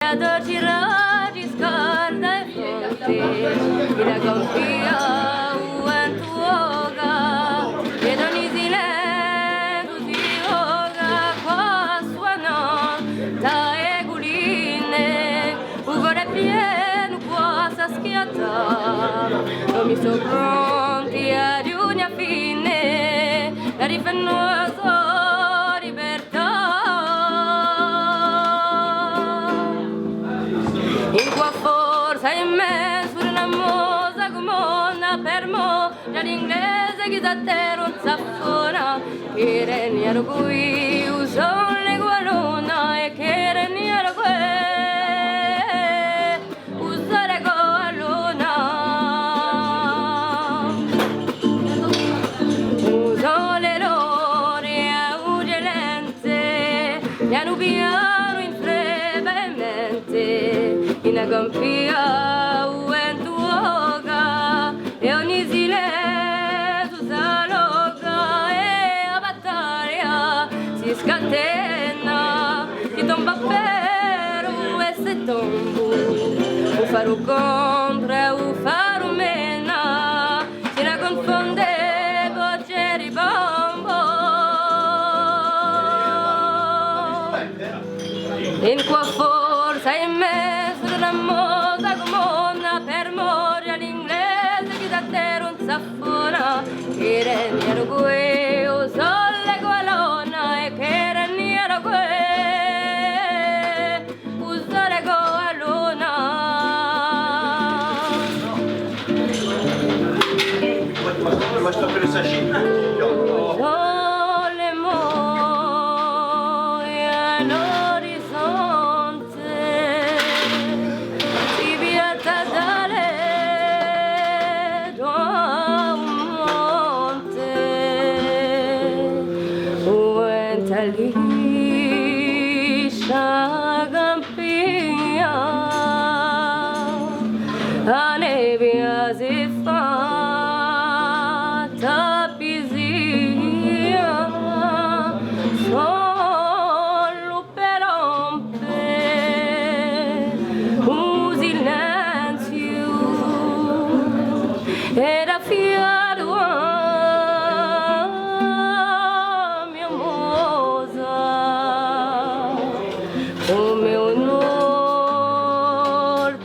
a dolci raggi scorda e fonte, e la compia en tuoga, e ogni silenzio si oga, qua suona da eguline, ugore pieno qua sa schiatta, non mi so pronti a giugno fine, la rifennosa libertà. In qua forza in me, sulla mosa come una per mo, già l'inglese che da te non s'affona, che reniero qui, uso le gualona e che reniero qui, uso le gualona. Uso le lore a ugelenze, piano piano in brevemente, in agompia en tuoga, e ogni silenzio s'alloga, e a battaglia si scatena, si tomba per e se tombo, o faro contro o faro mena, si la confonde voce ribombo. In qua forza in me, sulla moda come una per morire all'inglese che da te non s'affona, che reniero qui, o sole gualona e che reniero qui, o sole gualona. Sole muoia all'orizzonte, si vieta dalle da un monte, uenta liscia campia, la nebbia si fa tappisia, solo per rompere un silenzio era fiero a mia mosa, come onor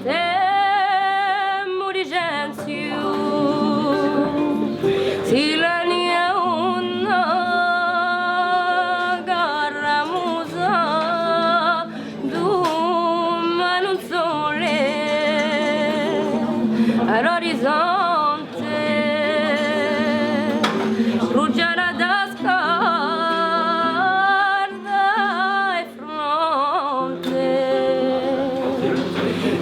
temo di genzio, si la nia una garra musa, d'uma non sole all'orizzonte, ruggera da scarda e fronte,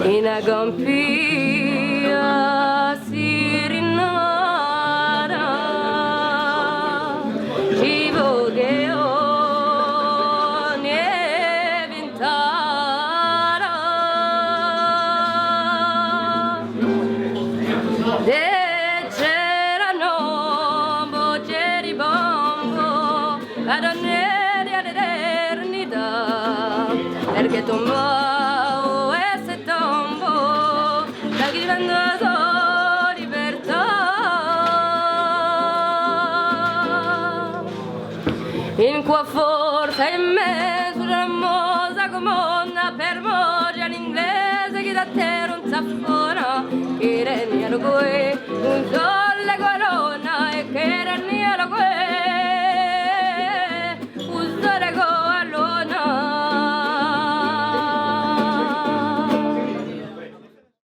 in agompia si rinnara, ci vogheo ne vintara, de c'erano boceri bombo, ad anneri all'eternità, perché tombò e se tombò, da chi vendoso libertà. In qua forza in me, sulla mosa come una per morire all'inglese che da te non s'affona, che reniero qui un solo